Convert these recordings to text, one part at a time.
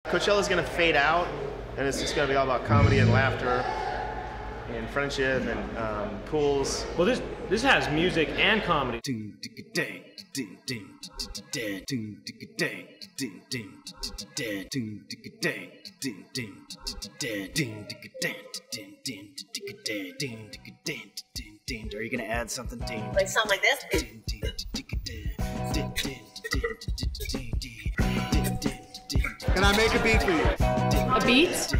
Coachella's gonna fade out, and it's just gonna be all about comedy and laughter and friendship and pools. Well, this has music and comedy. Are you gonna add something? Like something like this? Can I make a beat for you? A beat?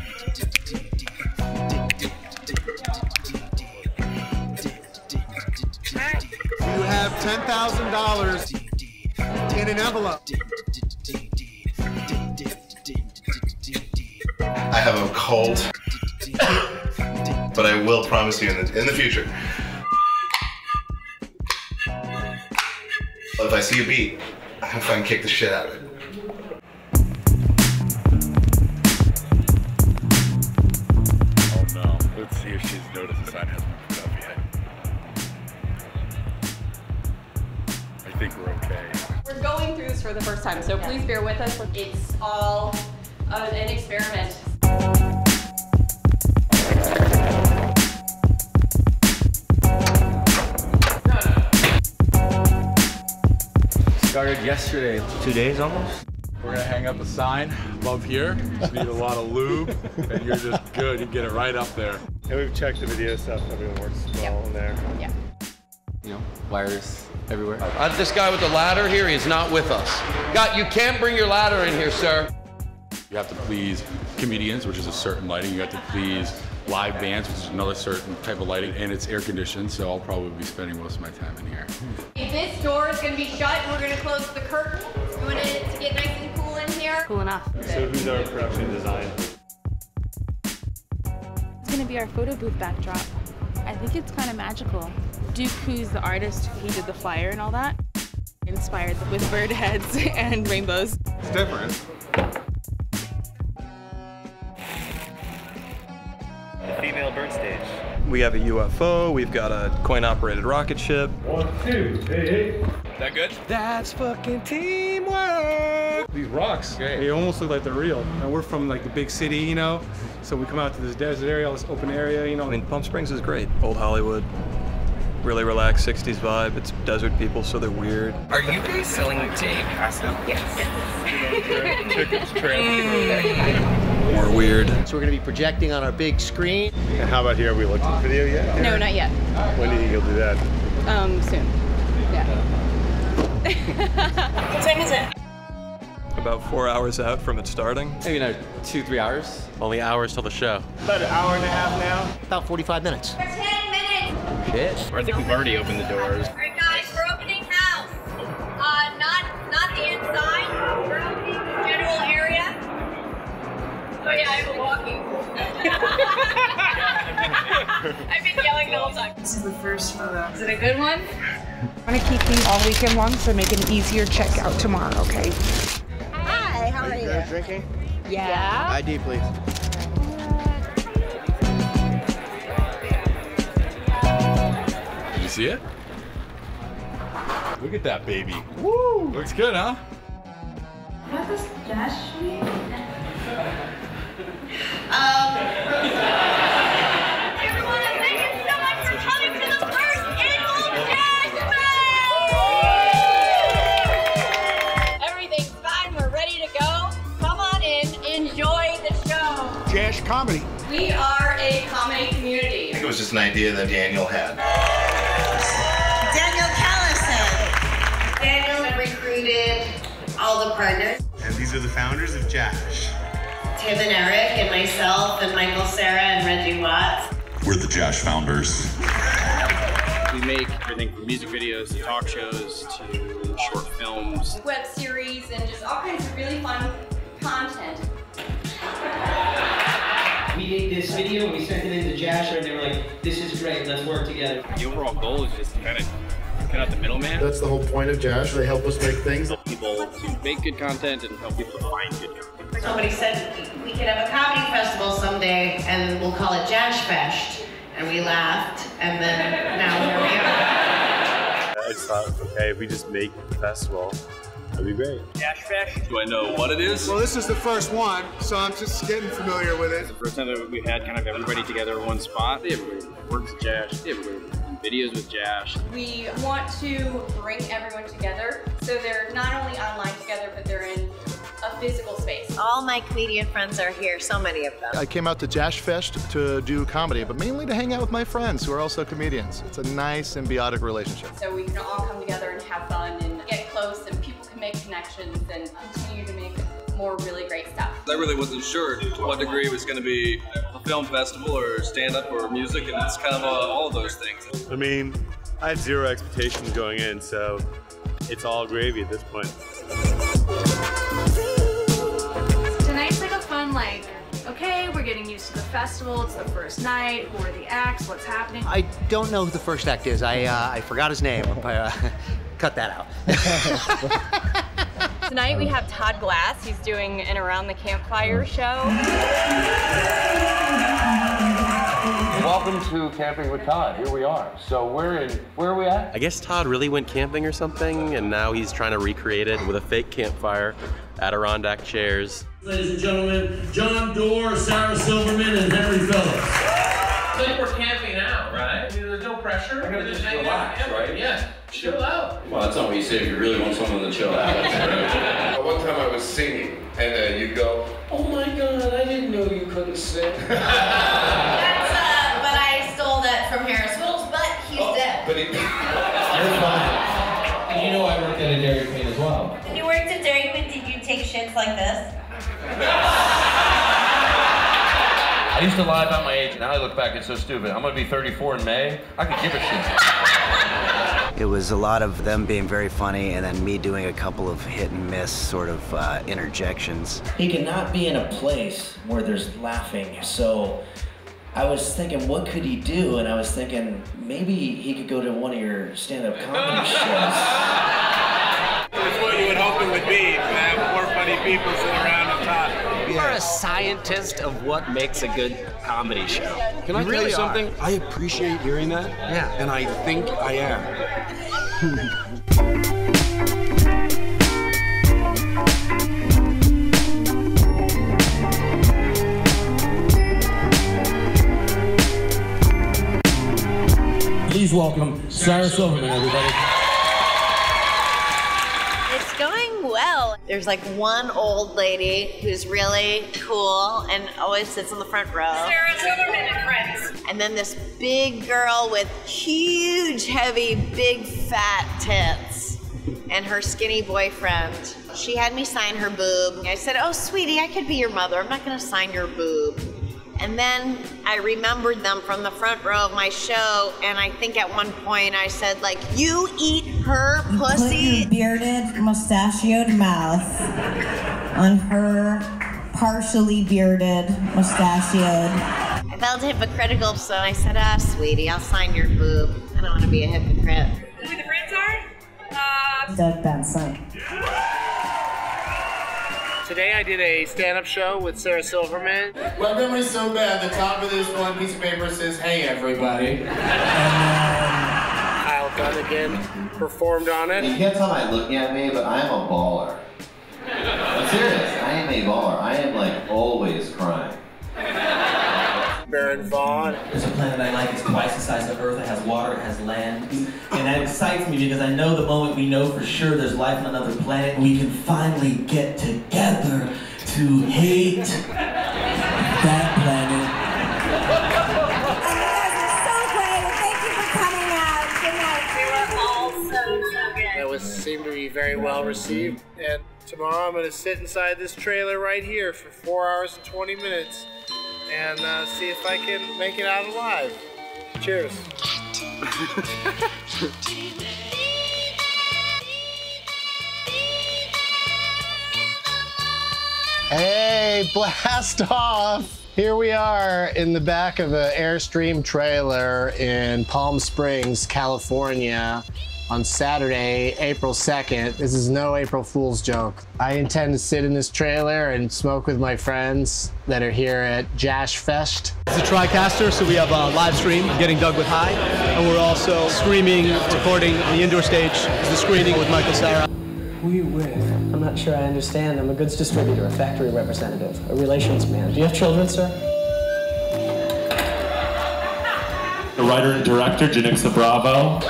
You have $10,000 in an envelope. I have a cold, but I will promise you in the future. If I see a beat, I'm gonna fucking kick the shit out of it. Oh no, let's see if she's noticed the sign hasn't been put up yet. I think we're okay. We're going through this for the first time, so please bear with us. It's all an experiment. Started yesterday. 2 days almost. We're gonna hang up a sign above here. Just need a lot of lube, and you're just good. You get it right up there. And we've checked the video stuff. Everyone works well in there. Yeah. You know, wires everywhere. This guy with the ladder here, he is not with us. You can't bring your ladder in here, sir. You have to please comedians, which is a certain lighting. You have to please live bands, which is another certain type of lighting, and it's air conditioned, so I'll probably be spending most of my time in here. This door is going to be shut, and we're going to close the curtain. We want it to get nice and cool in here. Cool enough. So who's our production design? It's going to be our photo booth backdrop. I think it's kind of magical. Duke, who's the artist, he did the flyer and all that, inspired with bird heads and rainbows. It's different. Female bird stage. We have a UFO, we've got a coin-operated rocket ship. 1, 2, hey. That good? That's fucking teamwork! These rocks, they almost look like they're real. And we're from like the big city, you know? So we come out to this desert area, this open area, you know? I mean, Palm Springs is great. Old Hollywood. Really relaxed 60s vibe. It's desert people, so they're weird. Are you guys selling day passes? Yes. More weird. So we're gonna be projecting on our big screen. And how about here? Have we looked at the video yet? No, not yet. When do you think you'll do that? Soon. Yeah. What time is it? About 4 hours out from it starting. Maybe another 2-3 hours. Only hours till the show. About an hour and a half now. About 45 minutes. For 10 minutes. Shit. I think we've already opened the doors. All right, guys, we're opening house. Not the inside. We're opening the general area. Oh yeah, I've been walking. I've been yelling the whole time. This is the first photo. Is it a good one? I'm gonna keep these all weekend long, so make an easier checkout tomorrow, okay? Hi, how are you? guys drinking? Yeah. ID, please. Did you see it? Look at that baby. Woo! Looks good, huh? What does Jash mean? Everyone, thank you so much for coming to the first annual JASHFEST! Everything's fine. We're ready to go. Come on in. Enjoy the show. Jash comedy. We are a comedy community. I think it was just an idea that Daniel had. Daniel Callison. Daniel recruited all the partners. And these are the founders of Jash. Tim and Eric and myself and Michael, Cera and Reggie Watts. We're the Jash founders. We make everything from music videos to talk shows to short films. Web series and just all kinds of really fun content. We made this video and we sent it into Jash and they were like, this is great, let's work together. The overall goal is just to kind of cut out the middleman. That's the whole point of Jash. They help us make things. Help people make good content and help people find good content. Somebody said we could have a comedy festival someday and we'll call it JASHFEST. And we laughed and then now here we are. I just thought, okay, if we just make the festival, That'd be great. JASHFEST. Do I know what it is? Well, this is the first one, so I'm just getting familiar with it. It's the first time that we had kind of everybody together in one spot. Everybody works with Jash. Everybody videos with Jash. We want to bring everyone together so they're not only online together, but they're in a physical space. All my comedian friends are here, so many of them. I came out to JASHFEST to do comedy, but mainly to hang out with my friends who are also comedians. It's a nice symbiotic relationship. So we can all come together and have fun and get close, and people can make connections and continue to make more really great stuff. I really wasn't sure to what degree it was going to be a film festival or stand-up or music, and it's kind of all of those things. I mean, I had zero expectations going in, so it's all gravy at this point. Tonight's like a fun, like, okay, we're getting used to the festival, it's the first night, who are the acts, what's happening? I don't know who the first act is. I forgot his name. Cut that out. Tonight we have Todd Glass. He's doing an Around the Campfire show. Welcome to Camping with Todd. Here we are. So where are we at? I guess Todd really went camping or something, and now he's trying to recreate it with a fake campfire, Adirondack chairs. Ladies and gentlemen, John DORE, Cera, Silverman, and Henry Phillips. It's like we're camping out, right? I mean, there's no pressure. We're gonna just relax, right? Yeah, chill out. Well, that's not what you say if you really want someone to chill out. One time I was singing, and you go, "Oh my God, I didn't know you couldn't sing." But I stole that from Harris Wills, but he's dead. But You're fine. You know I worked at a Dairy Queen as well. When you worked at Dairy Queen, did you take shits like this? I used to lie about my age, and now I look back, it's so stupid. I'm gonna be 34 in May. I could give a shit. It was a lot of them being very funny and then me doing a couple of hit and miss sort of interjections. He cannot be in a place where there's laughing, so I was thinking, what could he do? And I was thinking, maybe he could go to one of your stand-up comedy shows. It's what you would hope it would be, to have more funny people sitting around on top. You are a scientist of what makes a good comedy show. Can I tell you something? I appreciate hearing that. Yeah. And I think I am. Please welcome Cera Silverman, everybody. It's going well. There's like one old lady who's really cool and always sits on the front row. Cera Silverman and friends. And then this big girl with huge, heavy, big, fat tits. And her skinny boyfriend. She had me sign her boob. I said, "Oh, sweetie, I could be your mother. I'm not gonna sign your boob." And then I remembered them from the front row of my show, and I think at one point I said, like, "You eat her pussy?" Put your bearded, mustachioed mouth on her partially bearded, mustachioed. I felt hypocritical, so I said, "Sweetie, I'll sign your boob. I don't want to be a hypocrite." Who the friends are? Doug Benson. Today I did a stand-up show with Cera Silverman. My memory's so bad, the top of this one piece of paper says, "Hey, everybody." Kyle Dunnigan performed on it. You can't tell by looking at me, but I am a baller. I'm serious, I am a baller. I am like always crying. VAUGN. There's a planet I like. It's twice the size of Earth. It has water. It has land. And that excites me because I know the moment we know for sure there's life on another planet, we can finally get together to hate that planet. That seemed to be very well received. And tomorrow I'm going to sit inside this trailer right here for 4 hours and 20 minutes and see if I can make it out alive. Cheers. Hey, blast off! Here we are in the back of an Airstream trailer in Palm Springs, California on Saturday, April 2nd. This is no April Fool's joke. I intend to sit in this trailer and smoke with my friends that are here at JASHFEST. It's a TRACKSTAR, so we have a live stream, Getting Dug with High, and we're also streaming, recording on the indoor stage, the screening with Michael Cera. Who are you with? not sure I understand. I'm a goods distributor, a factory representative, a relations man. Do you have children, sir? The writer and director, Janixa Bravo. She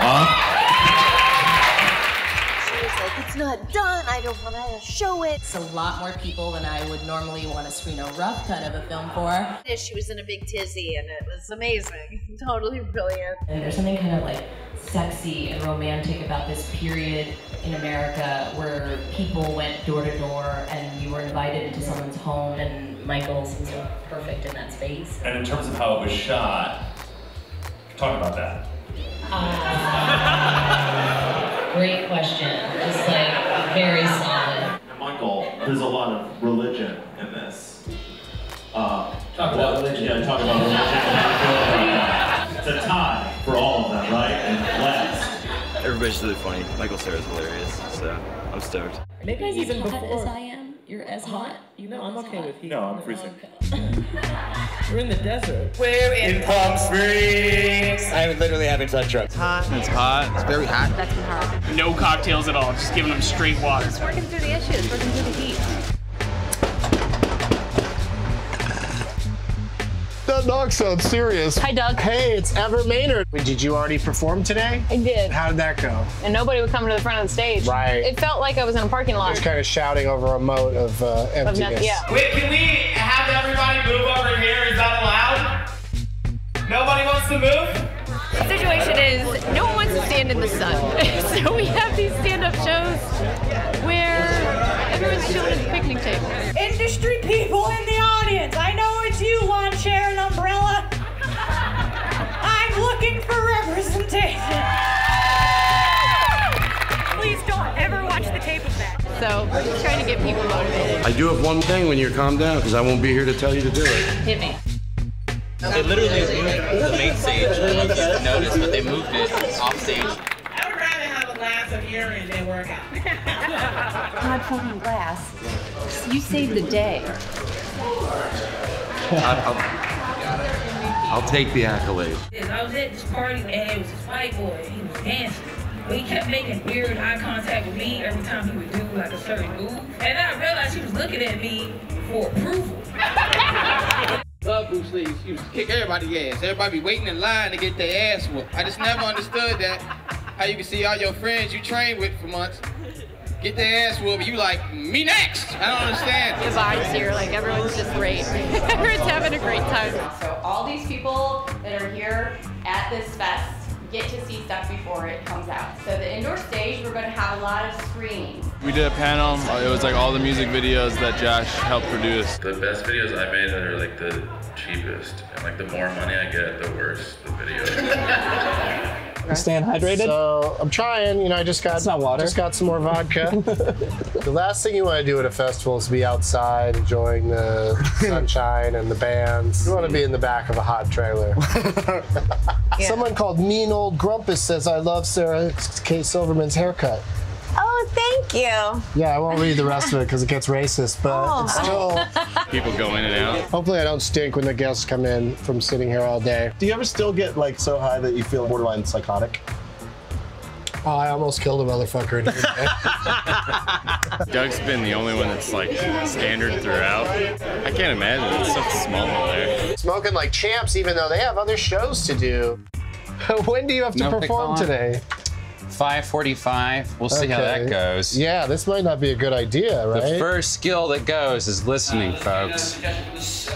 was like, it's not done, I don't want to show it. It's a lot more people than I would normally want to screen a rough cut of a film for. She was in a big tizzy and it was amazing. Totally brilliant. And there's something kind of like sexy and romantic about this period in America where people went door to door and you were invited into someone's home, and Michael seems so perfect in that space. And in terms of how it was shot, talk about that. Great question. Just like very solid. Michael, there's a lot of religion in this. Talk about religion. Yeah, talk about religion. How do you feel about that? It's a tie for all of them, right? And last. Everybody's really funny. Michael Cera's hilarious, so I'm stoked. Maybe even before. As I am. You're as hot. You know, I'm okay with heat. No, I'm freezing. We're in the desert. We're in Palm Springs. I'm literally having such drugs. It's hot. It's very hot. That's been hard. No cocktails at all. Just giving them straight water. Just working through the issues, working through the heat. That dog sounds serious. Hi, Doug. Hey, it's Ever Maynard. Did you already perform today? I did. How did that go? And nobody would come to the front of the stage. Right. It felt like I was in a parking lot. Just kind of shouting over a moat of emptiness. Yeah. Wait, can we have everybody move over here? Is that allowed? Nobody wants to move? The situation is no one wants to stand in the sun. So we have these stand-up shows where everyone's chilling at the picnic table. Industry people in the audience, I know it's you, lawn chair and umbrella. I'm looking for representation. Please don't ever watch the tape of that. So we're just trying to get people motivated. I do have one thing when you're calmed down, because I won't be here to tell you to do it. Hit me. They literally moved the main stage. I don't know if you noticed, but they moved it off stage. I would rather have a glass of urine than work out. God fucking glass. You saved the day. I'll take the accolade. I was at this party and it was this white boy. He was dancing. But he kept making weird eye contact with me every time he would do like a certain move. And I realized he was looking at me for approval. Love Bruce Lee. He used to kick everybody's ass. Everybody be waiting in line to get their ass whooped. I just never understood that. How you can see all your friends you trained with for months get their ass whooped, you like, me next. I don't understand. The vibes here, like everyone's just great. Everyone's having a great time. So all these people that are here at this fest get to see stuff before it comes out. So the indoor stage, we're going to have a lot of screenings. We did a panel. It was like all the music videos that Jash helped produce. The best videos I made are like the cheapest. And like the more money I get, the worse the video. Staying hydrated? So I'm trying, you know, I just got some more vodka. The last thing you want to do at a festival is be outside enjoying the sunshine and the bands. You want to be in the back of a hot trailer. Someone called Mean Old Grumpus says, I love Sarah K. Silverman's haircut. Oh, thank you. Yeah, I won't read the rest of it because it gets racist, but it's still... People go in and out. Hopefully I don't stink when the guests come in from sitting here all day. Do you ever still get like so high that you feel borderline psychotic? Oh, I almost killed a motherfucker. Doug's been the only one that's like standard throughout. I can't imagine, it's so small there. Smoking like champs even though they have other shows to do. When do you have to perform today? 5:45. We'll see how that goes. Yeah, this might not be a good idea, right? The first skill that goes is listening, folks.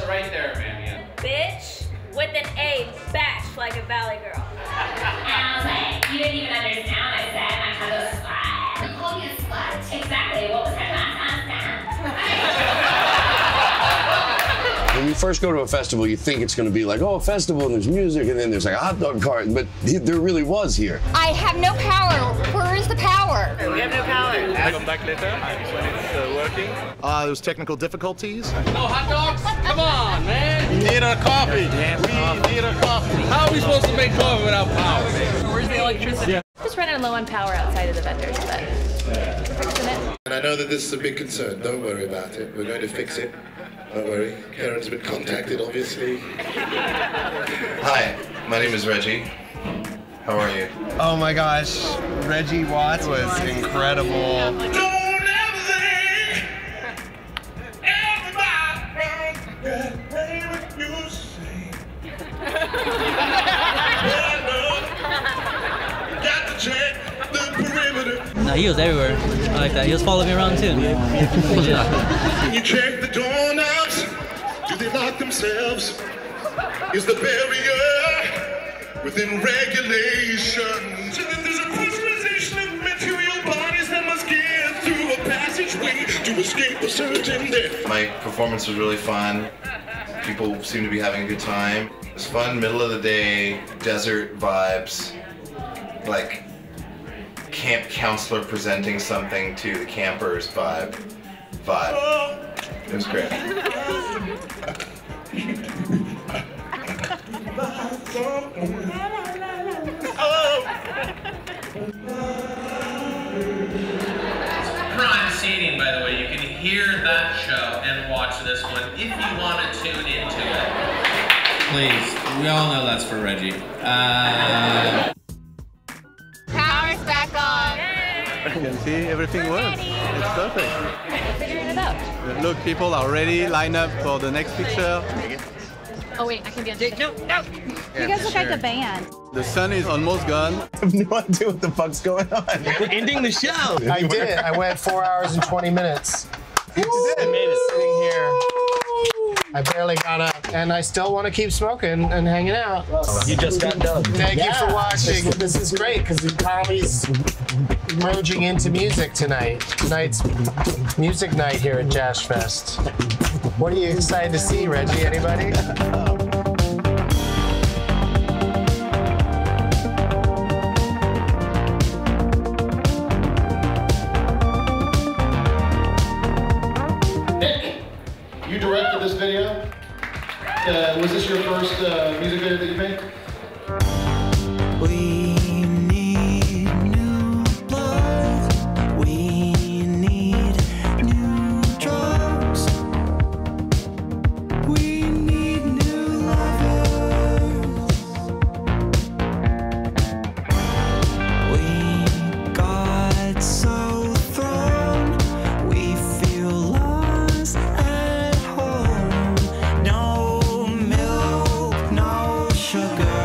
Right there, man. Bitch with an A, bash like a valley girl. I was like, you didn't even understand what I said. I'm kind of a slut. You called me a slut? Exactly. What was her last time? When you first go to a festival, you think it's going to be like, oh, a festival, and there's music, and then there's like a hot dog cart, but there really was here. I have no power. Where is the power? We have no power. I'll come back later when it's working. There was technical difficulties. No hot dogs? Come on, man. We need a coffee. We need a coffee. How are we supposed to make coffee without power? Where's the electricity? Just running low on power outside of the vendors, but we're fixing it. And I know that this is a big concern. Don't worry about it. We're going to fix it. Don't worry. Karen's been contacted, obviously. Hi, my name is Reggie. How are you? Oh my gosh, Reggie Watts was incredible. Don't ever think No, he was everywhere. I like that. He was following me around too. You check the doorknobs. Do they lock themselves? Is the barrier within regulations? And then there's a pressurization of material bodies that must get through a passageway to escape a certain death. My performance was really fun. People seem to be having a good time. It's fun, middle of the day, desert vibes, like camp counselor presenting something to the campers vibe. It was great. Prime seating, by the way. You can hear that show and watch this one if you want to tune into it. Please, we all know that's for Reggie. Power's back on. You can see everything works. It's perfect. We're figuring it out. Look, people are ready, line up for the next picture. Oh wait, I can be on stage. No. You guys look like a band. The sun is almost gone. I have no idea what the fuck's going on. We're ending the show. I did. I went 4 hours and 20 minutes. You did. I made it sitting here. I barely got up, and I still want to keep smoking and hanging out. You just got done. Thank you for watching. This is great because the comedy's merging into music tonight. Tonight's music night here at JASHFEST. What are you excited to see, Reggie? Anybody? You directed this video. Was this your first music video that you made? We need new blood. We need new drugs. We need new lovers. We got so thrown. We feel lost at home. No milk, no sugar.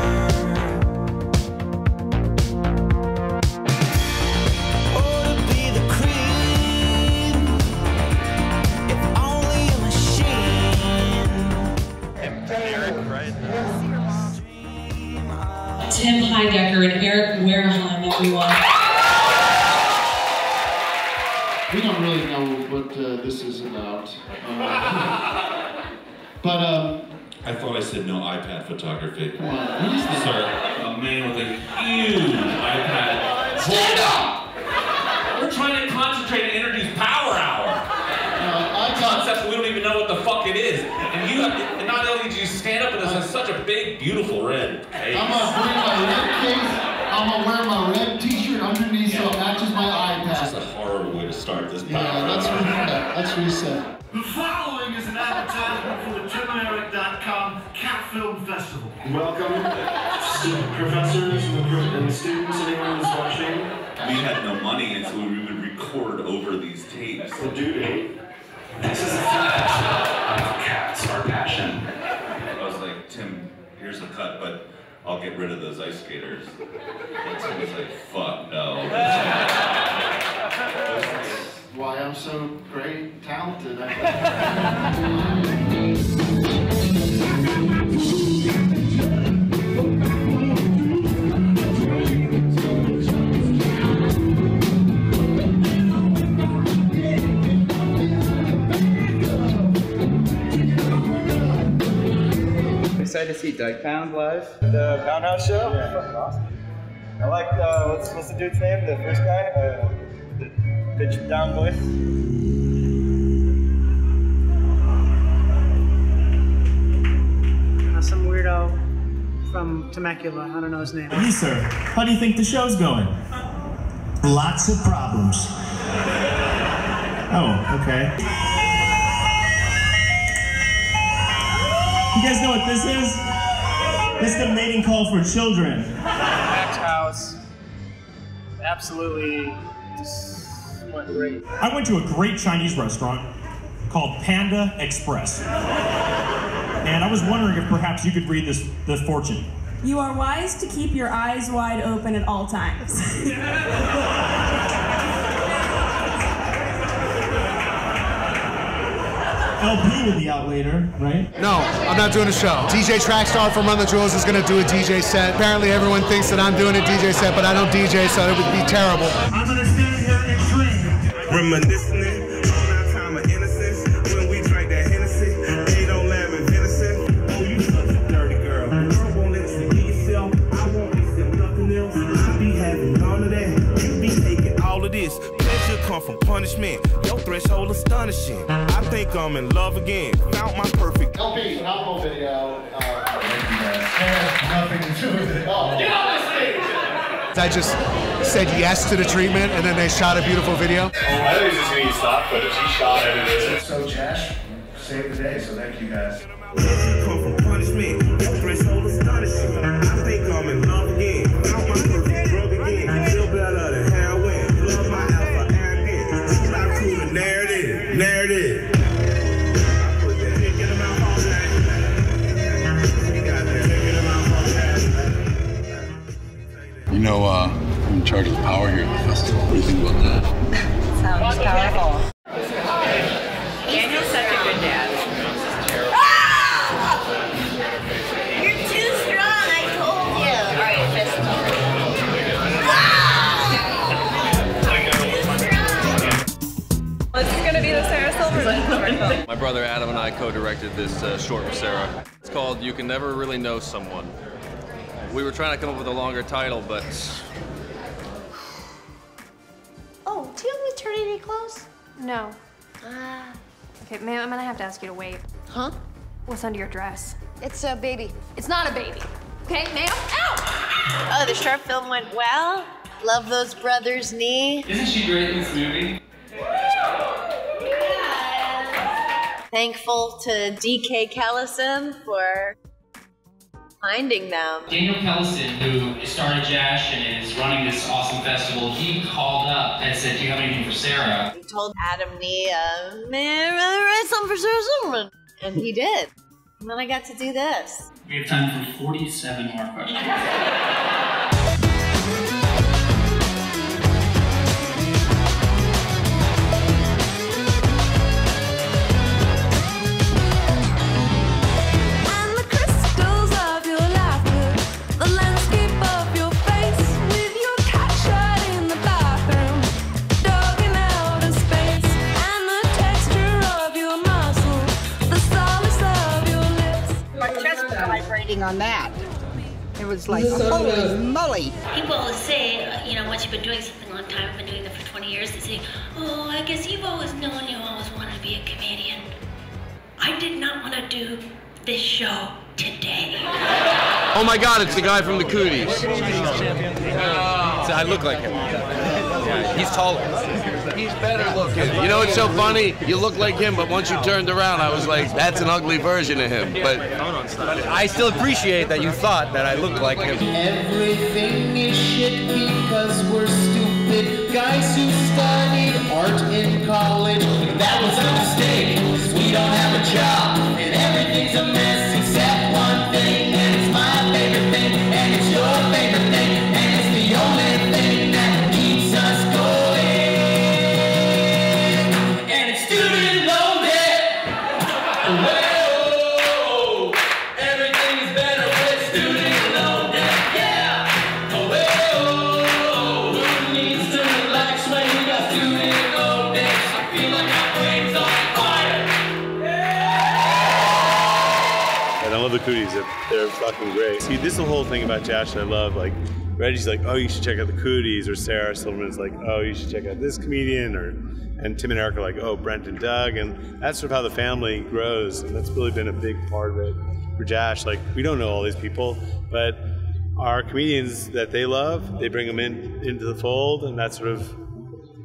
Tim Heidecker and Eric Wareheim, everyone. We don't really know what this is about. I thought I said no iPad photography. Come on, who is this? Sir, a man with a huge iPad. Stand up! We're trying to concentrate and introduce Power Hour. Concept we don't even know what the fuck it is. And you have to, and not only did you stand up with us, has such a big, beautiful red face. I'm gonna bring my red case. I'm gonna wear my red t-shirt underneath so it matches my iPad. That's a horrible way to start this. Yeah, that's reset. The following is an advertisement for the TimandEric.com Cat Film Festival. Welcome, professors and students, anyone who's watching. We had no money, and so we would record over these tapes. The due date. This is a cats, our passion. I was like, Tim, here's the cut, but I'll get rid of those ice skaters. And Tim was like, fuck no. Why I'm so great, talented. Excited to see Doug Pound live. The Pound House show? Yeah, fucking awesome. I like, what's the dude's name? The first guy? The pitch down voice? Some weirdo from Temecula. I don't know his name. Hey, sir. How do you think the show's going? Lots of problems. Oh, okay. You guys know what this is? This is the mating call for children. Packed house. Absolutely just went great. I went to a great Chinese restaurant called Panda Express. And I was wondering if perhaps you could read this fortune. You are wise to keep your eyes wide open at all times. LP will be out later, right? No, I'm not doing a show. DJ TRACKSTAR from Run the Jewels is going to do a DJ set. Apparently everyone thinks that I'm doing a DJ set, but I don't DJ, so it would be terrible. I'm going to stand here and drink. Reminiscing on our time of innocence when we drank that Hennessy. They don't laugh at venison. Oh, you such a dirty girl. Girl won't let you be yourself. I won't accept nothing else. I be having none of that. You be taking all of this. Pleasure come from punishment. Your threshold astonishing. I think I'm in love again. Found my perfect. LP, phenomenal video. Nothing to do with it at all. Get on the stage! I just said yes to the treatment, and then they shot a beautiful video. I think he's just going to use stock footage. He shot it. So Jash saved the day, so thank you guys. Come from punishment. Your threshold astonishing. I think I'm in love again. Found my perfect drug again. Feel better than heroin. Love my alpha arrogant. Stop to the narrative. You know, I'm in charge of the power here at the festival. What do you think about that? Sounds powerful. Daniel's such a good dad. You're too strong, I told you. All right, fist This is going to be the Sarah Silverman. My brother Adam and I co-directed this short with Cera. It's called You Can Never Really Know Someone. We were trying to come up with a longer title, but... Oh, do you have maternity clothes? No. Okay, ma'am, I'm gonna have to ask you to wait. Huh? What's under your dress? It's a baby. It's not a baby. Okay, ma'am? Ow! Oh, the short film went well. Love those brothers' knee. Isn't she great in this movie? Thankful to DK Callison for finding them. Daniel Kellison, who started Jash and is running this awesome festival, he called up and said, do you have anything for Cera? He told Adam Nee, man, I'd rather write something for Sarah Silverman. And he did. And then I got to do this. We have time for 47 more questions. On that. It was like, holy moly. People say, you know, once you've been doing something a long time, I've been doing it for 20 years, they say, oh, I guess you've always known you always wanted to be a comedian. I did not want to do this show today. Oh my God, it's the guy from the Coodies. I look like him. Yeah, he's taller. He's better looking. You know what's so funny? You look like him, but once you turned around, I was like, that's an ugly version of him. But I still appreciate that you thought that I looked like him. Everything is shit because we're stupid guys who studied art in college. That was a mistake, 'cause we don't have a job. And everything's a mess except one thing. And it's my favorite thing, and it's your favorite thing. And it's the only thing that keeps us going. And it's student loan debt. Whoa, everything's better with student loan debt. Yeah. Whoa, who needs to relax when you got student loan debt? I feel like my brain's on fire. And I love the Coodies. They're fucking great. See, this is the whole thing about Jash that I love. Like, Reggie's like, oh, you should check out the Coodies, or Sarah Silverman's like, oh, you should check out this comedian, and Tim and Eric are like, oh, Brent and Doug, and that's sort of how the family grows, and that's really been a big part of it for Jash. Like, we don't know all these people, but our comedians that they love, they bring them into the fold, and that's sort of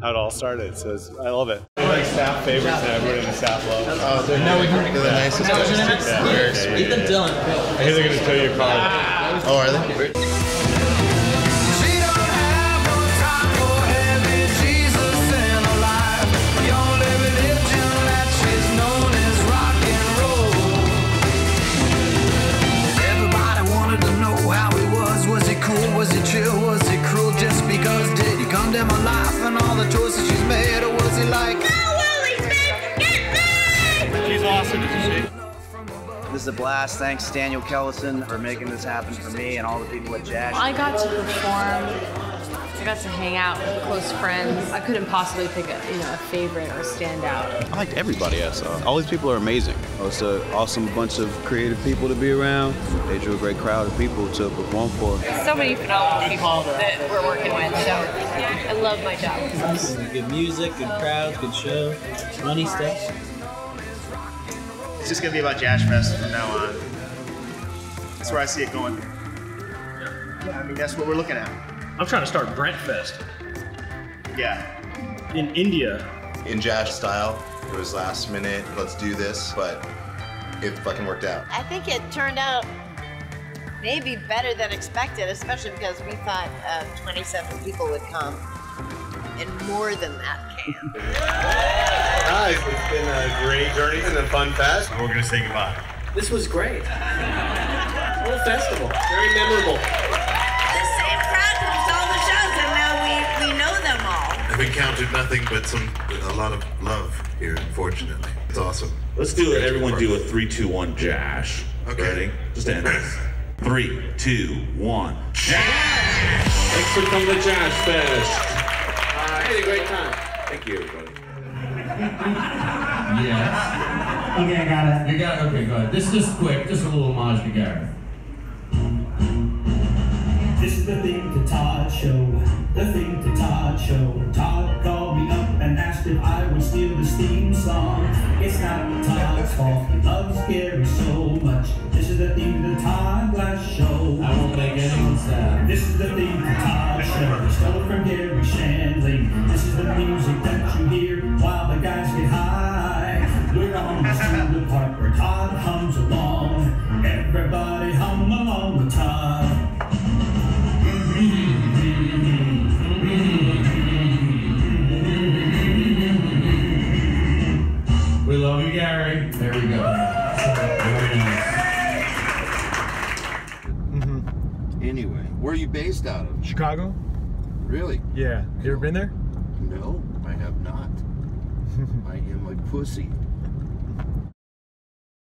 how it all started. So I love it. They're like staff favorites, and everybody in the staff loves. Oh, they're the nicest guys. Yeah, very sweet. Ethan Dylan. I hear they're going to tow your car. Oh, are they? This is a blast. Thanks, Daniel Kellison, for making this happen for me and all the people at Jash. I got to perform. I got to hang out with close friends. I couldn't possibly pick a favorite or stand out. I liked everybody I saw. All these people are amazing. It's an awesome bunch of creative people to be around. They drew a great crowd of people to perform for. So many phenomenal people that we're working with, so I love my job. Good music, good crowds, good show, funny stuff. It's just gonna be about JASHFEST from now on. That's where I see it going. Yeah, I mean, that's what we're looking at. I'm trying to start BRANTFest. Yeah. In India. In Jash style, it was last minute, let's do this, but it fucking worked out. I think it turned out maybe better than expected, especially because we thought 27 people would come, and more than that came. Guys, it's been a great journey and a fun fest. We're gonna say goodbye. This was great. What a festival. Very memorable. The same crowd comes to all the shows, and now we know them all. I've encountered nothing but a lot of love here, unfortunately. It's awesome. Let's do it. Everyone do a 3, 2, 1, Jash. Okay. Ready? Just end this. 3, 2, 1, Jash! Thanks for coming to JASHFEST. I had a great time. Thank you, everybody. Yes. Okay, I got it. You got it? Okay, go ahead. This is just quick, just a little homage to Gary. This is the Thing to Todd show. The Thing to Todd show. Todd called me up and asked if I would steal the theme song. It's not Todd's fault. He loves Gary so much. This is the Thing to Todd last show. I won't make anyone sad. This is the Thing to Todd show. Stole from Gary Shanley. This is the music that you hear while the guys get high. We're on the student part where Todd hums along. Everybody hum along with Todd. We love you, Gary. There we go. Very nice. Anyway, where are you based out of? Chicago? Really? Yeah. You ever been there? No, I have not. I am a pussy.